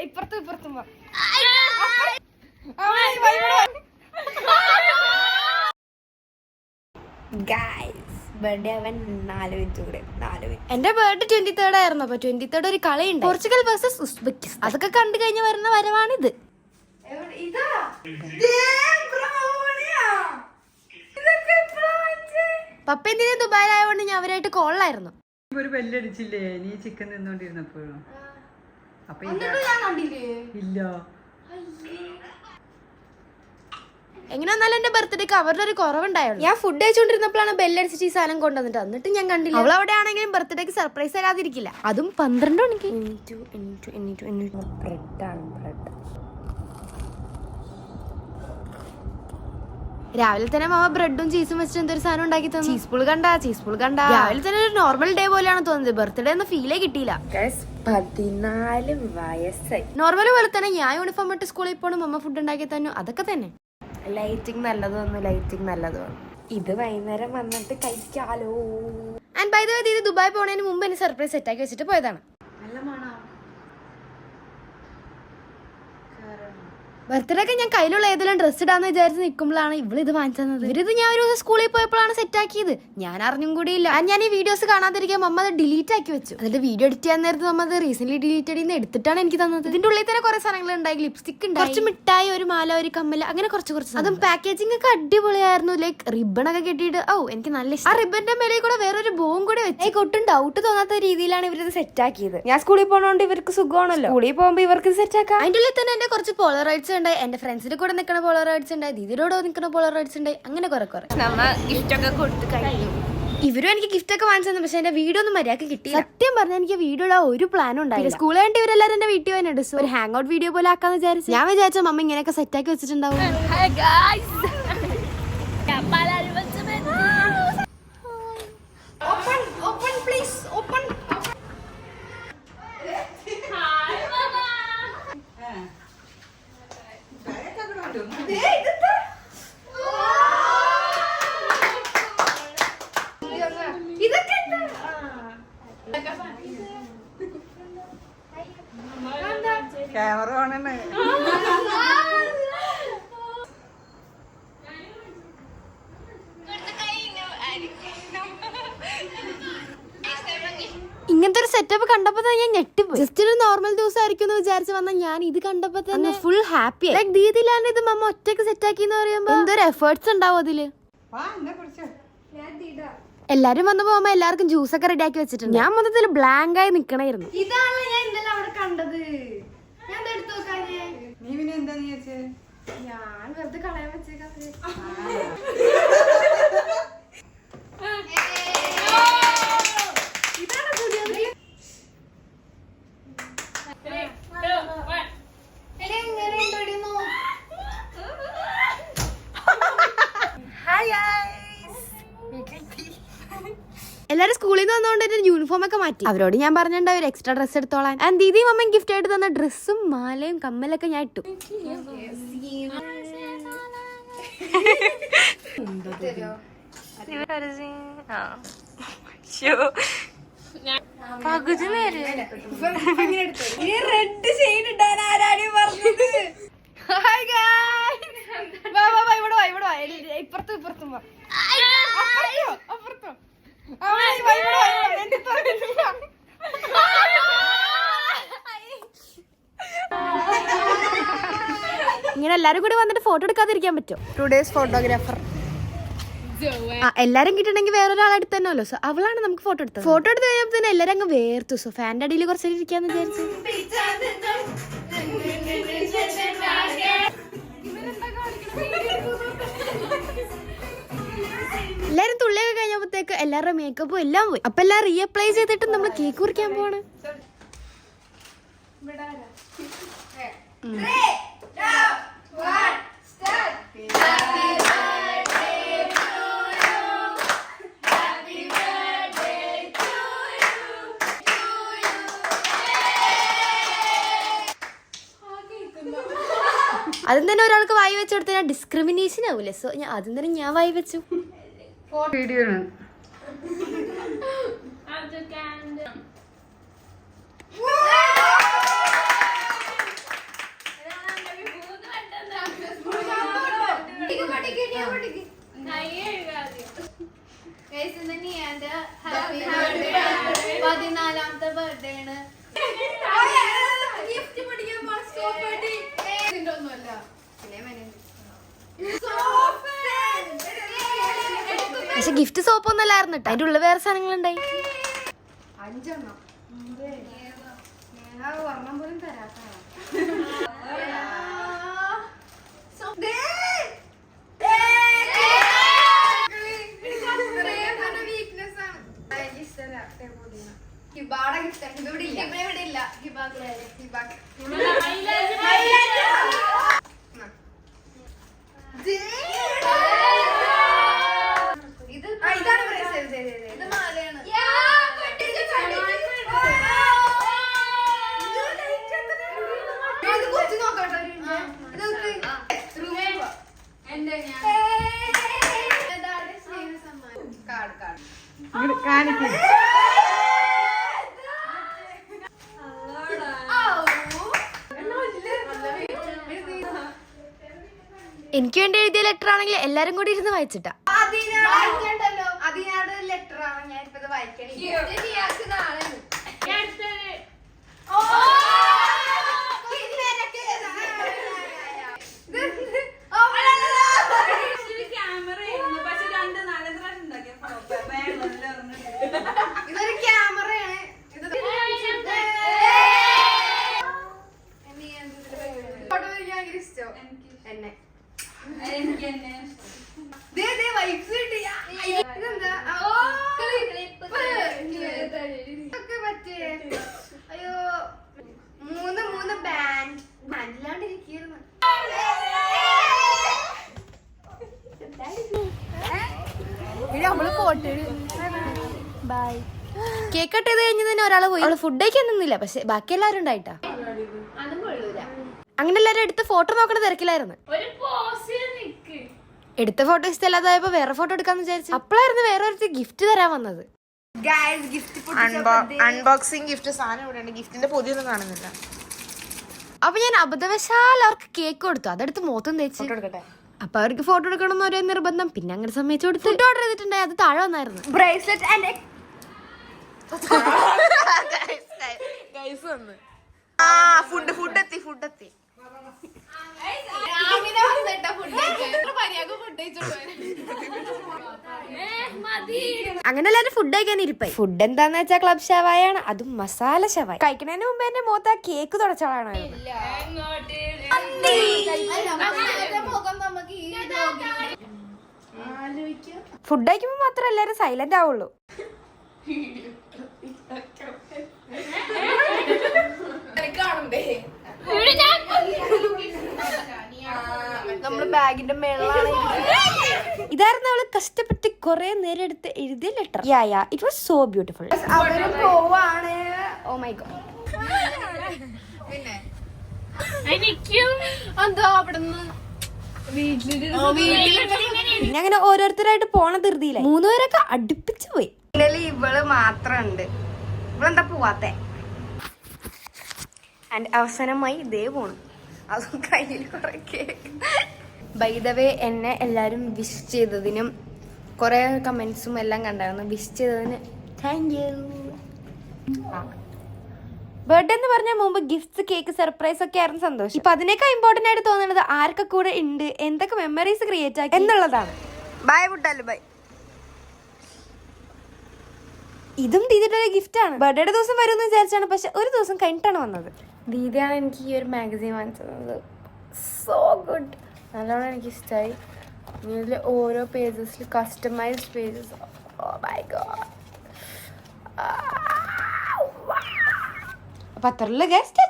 ഇപ്പുറത്തും ഇപ്പുറത്തും എന്റെ ബർത്ത്ഡേ 23rd ആയിരുന്നു. അപ്പൊ 23rd ഒരു കളിയുണ്ട്, പോർച്ചുഗൽ വേഴ്സസ് ഉസ്ബെക്കിസ്ഥാൻ. അതൊക്കെ കണ്ടു കഴിഞ്ഞ് വരുന്ന വരവാണിത്. പപ്പ എന്തിനാ ദുബായിലായോണ്ട് ഞാൻ അവരായിട്ട് കോളിലായിരുന്നു. ഒരു ബെല്ലടിച്ചില്ലേ നീ ചിക്കൻ തിന്നോണ്ടിരുന്നപ്പോഴും? അപ്പൊ ഇല്ല. എങ്ങനെ വന്നാലും എന്റെ ബർത്ത്ഡേക്ക് അവരുടെ ഒരു കുറവുണ്ടായുള്ളൂ. ഞാൻ ഫുഡ് കഴിച്ചോണ്ടിരുന്നപ്പോഴാണ് ബെല്ലടിച്ചിട്ട് ഈ സാധനം കൊണ്ടുവന്നിട്ട്, എന്നിട്ട് ഞാൻ കണ്ടില്ല. അവൾ അവിടെ ആണെങ്കിലും ബർത്ത്ഡേക്ക് സർപ്രൈസ് തരാതിരിക്കില്ല, അതും 12 മണിക്ക്. രാവിലെ തന്നെ മാമ ബ്രെഡും ചീസും വെച്ചിട്ട് എന്തൊരു സാധനം ഉണ്ടാക്കി തന്നു. ചീസ് പൂൾ കണ്ട രാവിലെ തന്നെ ഒരു നോർമൽ ഡേ പോലെയാണ് തോന്നുന്നത്. ബർത്ത്ഡേ എന്ന ഫീലേ കിട്ടിയില്ല. 14 വയസ്സായി. നോർമൽ പോലെ തന്നെ ഞാൻ യൂണിഫോം ഇട്ട് സ്കൂളിൽ പോകണം, അമ്മ ഫുഡ് ഉണ്ടാക്കി തന്നു, അതൊക്കെ തന്നെ. ലൈറ്റിംഗ് നല്ലതൊന്നും ഇത് വൈകുന്നേരം വന്നിട്ട് കഴിക്കാലോ. ആൻഡ് ബൈ ദ വേ ഇത് ദുബായ് പോണതിന് മുമ്പ് എന്നെ സർപ്രൈസ് സെറ്റാക്കി വെച്ചിട്ട് പോയതാണ്. ബർത്ത്ഡേ ഒക്കെ ഞാൻ കയ്യിലുള്ള ഏതെങ്കിലും ഡ്രസ്സ് ഇടാന്ന് വിചാരിച്ച് നിൽക്കുമ്പോഴാണ് ഇവളിത് വാങ്ങിച്ചു തന്നത്. ഇവരിത് ഞാൻ ഒരു ദിവസം സ്കൂളിൽ പോയപ്പോഴാണ് സെറ്റ് ആക്കിയത്. ഞാൻ അറിഞ്ഞും കൂടിയില്ല. ഞാൻ ഈ വീഡിയോസ് കാണാതിരിക്കാൻ അമ്മ അത് ഡിലീറ്റ് ആക്കി വെച്ചു. എന്നിട്ട് വീഡിയോ എഡിറ്റ് ചെയ്യാൻ നേരത്ത് അമ്മ അത് റീസെന്റ് ഡിലീറ്റ് ചെയ്ത് എടുത്തിട്ടാണ് എനിക്ക് തന്നത്. ഇതിന്റെ ഉള്ളിൽ തന്നെ കുറെ സാധനങ്ങൾ ഉണ്ടായി. ലിപ്സ്റ്റിക് ഉണ്ട്, കുറച്ച് മിഠായി, ഒരു മാല, ഒരു കമ്മല്, അങ്ങനെ കുറച്ച് അതും പാക്കേജിംഗ് ഒക്കെ അടിപൊളിയായിരുന്നു. ലൈക്ക് റിബൺ ഒക്കെ കെട്ടിയിട്ട് എനിക്ക് നല്ല ഇഷ്ടം. ആ റിബന്റെ മേലെ കൂടെ വേറൊരു ബോം കൂടെ വെച്ച് ഒട്ടും ഡൗട്ട് തോന്നാത്ത രീതിയിലാണ് ഇവരിത് സെറ്റ് ആക്കിയത്. ഞാൻ സ്കൂളിൽ പോകണോണ്ട് ഇവർക്ക് സുഖമാണല്ലോ, സ്കൂളിൽ പോകുമ്പോൾ ഇവർക്ക് സെറ്റ് ആക്കാം. അതിന്റെ ഉള്ളിൽ തന്നെ എന്റെ കുറച്ച് പോളറൈഡ്സ് ഉണ്ടായി, എന്റെ ഫ്രണ്ട്സിന്റെ കൂടെ നിൽക്കുന്ന പോളറൈഡ്സ് ഉണ്ടായി, ദീദിയോടെ നിൽക്കുന്ന പോളറൈഡ്സ് ഉണ്ടായി, അങ്ങനെ കുറെ ഗിഫ്റ്റ് ഒക്കെ കൊടുത്ത് കഴിഞ്ഞു. ഇവരും എനിക്ക് ഗിഫ്റ്റ് ഒക്കെ വാങ്ങിച്ചു, പക്ഷെ എന്റെ വീഡിയോ ഒന്നും മര്യാദക്ക് കിട്ടി. സത്യം പറഞ്ഞാൽ എനിക്ക് വീഡിയോ ഇടാൻ ഒരു പ്ലാനും ഉണ്ടായില്ല. സ്കൂളിൽ വേണ്ടി ഇവരെല്ലാരും എന്റെ വീട്ടിൽ വന്നിട്ട് ഒരു ഹാങ് ഔട്ട് വീഡിയോ പോലെ ആക്കാന്ന് വിചാരിച്ചു. ഞാൻ വിചാരിച്ച മമ്മ ഇങ്ങനെയൊക്കെ സെറ്റ് ആക്കി വെച്ചിട്ടുണ്ടാവും. ക്യാമറ ഓണാണ്. ഇങ്ങനത്തെ ഒരു സെറ്റപ്പ് കണ്ടപ്പോ തന്നെ ഞാൻ ഞെട്ടിപ്പോയി. ജസ്റ്റ് ഒരു നോർമൽ ദിവസം ആയിരിക്കും എന്ന് വിചാരിച്ച് വന്ന ഞാൻ ഇത് കണ്ടപ്പോ തന്നെ ഫുൾ ഹാപ്പി. ലൈക് ദീദിലാണ് ഇത് മമ്മ ഒറ്റയ്ക്ക് സെറ്റ് ആക്കി എന്ന് പറയുമ്പോ എന്തൊരു എഫേർട്സ് ഉണ്ടാവും അതില്. എല്ലാരും വന്നു പോകുമ്പോ എല്ലാവർക്കും ജ്യൂസ് ഒക്കെ റെഡി ആക്കി വെച്ചിട്ടുണ്ട്. ഞാൻ മൊത്തത്തിൽ ബ്ലാങ്ക് ആയി നിക്കണായിരുന്നു. ഇതാണ് ഞാൻ ഇന്നലെ അവിടെ കണ്ടത്. ഞാൻ എടുത്തു നോക്കാനേ. നീ പിന്നെ എന്താ വിചാരിച്ചേ? ഞാൻ വെറുതെ കളയാൻ വെച്ചേക്കാം. എല്ലാരും സ്കൂളിൽ നിന്ന് വന്നോണ്ട് എന്റെ യൂണിഫോം ഒക്കെ മാറ്റി. അവരോട് ഞാൻ പറഞ്ഞിട്ടുണ്ടാവും ഒരു എക്സ്ട്രാ ഡ്രസ്സ് എടുത്തോളാൻ. ആൻഡ് ദീദിയും അമ്മയും ഗിഫ്റ്റ് ആയിട്ട് തന്ന ഡ്രസ്സും മാലയും കമ്മലൊക്കെ ഞാൻ ഇട്ടു. റെഡ് ഷെയ്ഡ് ഇടാൻ ആരാണ് പറഞ്ഞത്? ഇപ്പുറത്തും ഇപ്പുറത്തും അപ്പുറത്തും ഇങ്ങനെ എല്ലാരും കൂടി വന്നിട്ട് ഫോട്ടോ എടുക്കാതിരിക്കാൻ പറ്റും. ടുഡേസ് ഫോട്ടോഗ്രാഫർ എല്ലാരും കിട്ടണമെങ്കിൽ വേറൊരാളെടുത്ത് തന്നെയല്ലോ. സോ അവളാണ് നമുക്ക് ഫോട്ടോ എടുത്തത്. ഫോട്ടോ എടുത്ത് കഴിഞ്ഞപ്പോ തന്നെ എല്ലാരും അങ്ങ് വേർത്തു. സോ ഫാൻ്റെ അടിയിൽ കുറച്ച് ഇരിക്കാന്ന് വിചാരിച്ചു. എല്ലാരും തുള്ളിയൊക്കെ കഴിഞ്ഞപ്പോഴത്തേക്ക് എല്ലാവരുടെ മേക്കപ്പും എല്ലാം പോയി. അപ്പൊ എല്ലാം റീഅപ്ലൈ ചെയ്തിട്ട് നമ്മൾ കേക്ക് മുറിക്കാൻ പോവാണ്. അതും തന്നെ ഒരാൾക്ക് വായി വെച്ചെടുത്ത് ഞാൻ ഡിസ്ക്രിമിനേഷൻ ആവൂലേ. സോ ഞാൻ അതും തന്നെ ഞാൻ വായി വെച്ചു. പതിനാലാമത്തെ ബർത്ത്ഡേ ആണ്. പക്ഷെ ഗിഫ്റ്റ് സോപ്പ് ഒന്നും അല്ലായിരുന്നു കേട്ടോ, അതിന്റെ ഉള്ള വേറെ സാധനങ്ങളുണ്ടായി. 5 എണ്ണം ഒരെണ്ണം പോലും തരാത്ത. കാണിക്കും. എനിക്ക് വേണ്ടി എഴുതിയ ലെറ്റർ ആണെങ്കിൽ എല്ലാരും കൂടി ഇരുന്ന് വായിച്ചിട്ടാ. ഇതൊരു ക്യാമറയാണ്. എന്നെ അയ്യോ 3 ബാൻഡിലാണ്ടിരിക്കുന്നു. ബൈ. കേക്ക് കട്ട് ചെയ്ത് കഴിഞ്ഞ് തന്നെ ഒരാള് പോയി. അവള് ഫുഡ് കഴിക്കാനൊന്നുമില്ല, പക്ഷെ ബാക്കി എല്ലാവരും ഉണ്ടായിട്ടാ. അങ്ങനെ എല്ലാരും എടുത്ത ഫോട്ടോ നോക്കണ തിരക്കിലായിരുന്നു. എടുത്ത ഫോട്ടോ ഇഷ്ടമല്ലാതായപ്പോ വേറെ ഫോട്ടോ എടുക്കാന്ന് വിചാരിച്ചു. അപ്പോഴായിരുന്നു വേറെ ഒരു ഗിഫ്റ്റ് തരാൻ വന്നത്. അൺബോക്സിംഗ് ഗിഫ്റ്റ് സാധനം ഇവിടെയുണ്ട്. ഗിഫ്റ്റിന്റെ പൊതിയൊന്നും കാണുന്നില്ല. അപ്പൊ ഞാൻ അബദ്ധവശാൽ അവർക്ക് കേക്ക് കൊടുത്തു. അതെടുത്ത് മുഖത്തും തേച്ച്. അപ്പൊ അവർക്ക് ഫോട്ടോ എടുക്കണം എന്ന് ഒരേ നിർബന്ധം. പിന്നെ അങ്ങനെ സമ്മതിച്ചു കൊടുത്തു. ഫുഡ് ഓർഡർ ചെയ്തിട്ടുണ്ടായി, അത് താഴെ വന്നായിരുന്നു. ബ്രേസ്ലെറ്റ് ഫുഡ് എത്തി. അങ്ങനെ എല്ലാരും ഫുഡ് കഴിക്കാൻ ഇരിപ്പായി. ഫുഡ് എന്താന്ന് വെച്ചാൽ ക്ലബ് ഷവായാണ്, അതും മസാല ഷവായ. കഴിക്കുന്നതിന് മുമ്പ് എന്റെ മുഖത്ത് ആ കേക്ക് തുടച്ചാളാണ്. ഫുഡ് കഴിക്കുമ്പോ മാത്രം എല്ലാരും സൈലന്റ് ആവുള്ളൂ. നമ്മള് ബാഗിന്റെ മേളാണ്. ഇതായിരുന്നു അവള് കഷ്ടപ്പെട്ട് കൊറേ നേരം എടുത്ത് എഴുതിയ letter. It was so beautiful. അവരും പോവാണ്. Oh my God. പിന്നെ പിന്നെ അങ്ങനെ ഓരോരുത്തരായിട്ട് പോണ ധൃതിയില്ല. 3 പേരൊക്കെ അടുപ്പിച്ചു പോയി. ഇവള് മാത്രണ്ട്. ഇവളെന്താ പോവാത്തെ? ആൻഡ് അവസാനമായി ഇതേ പോണു. അതും കയ്യിൽ കുറെ കേക്ക്. ബൈ ദ വേ, എന്നെ എല്ലാവരും വിഷ് ചെയ്തതിനും കുറെ കമന്റ്സും എല്ലാം കണ്ടായിരുന്നു. വിഷ് ചെയ്തതിന് താങ്ക് യു. ബർത്ത്ഡേ എന്ന് പറഞ്ഞാൽ മുമ്പ് ഗിഫ്റ്റ്സ്, കേക്ക്, സർപ്രൈസ് ഒക്കെ ആയിരുന്നു സന്തോഷം. ഇപ്പൊ അതിനേക്കാൾ ഇമ്പോർട്ടന്റ് ആയിട്ട് തോന്നുന്നത് ആരൊക്കെ കൂടെ ഉണ്ട്, എന്തൊക്കെ മെമ്മറീസ് ക്രിയേറ്റ് ആക്കി എന്നുള്ളതാണ്. ബൈ വിട്ടാലും ബൈ. ഇതും ദീദിയുടെ ഒരു ഗിഫ്റ്റ് ആണ്. ബർത്ത്ഡേയുടെ ദിവസം വരുമെന്ന് വിചാരിച്ചാണ്, പക്ഷെ ഒരു ദിവസം കഴിഞ്ഞിട്ടാണ് വന്നത്. ദീദിയാണ് എനിക്ക് ഈ ഒരു മാഗസീൻ വാങ്ങിച്ചത്. സോ ഗുഡ്, നല്ലോണം എനിക്ക് ഇഷ്ടമായി. ഇതിൽ ഓരോ പേജസിൽ customised pages. Oh my god. അപ്പൊ അത്രയുള്ള ഗസ്റ്റ്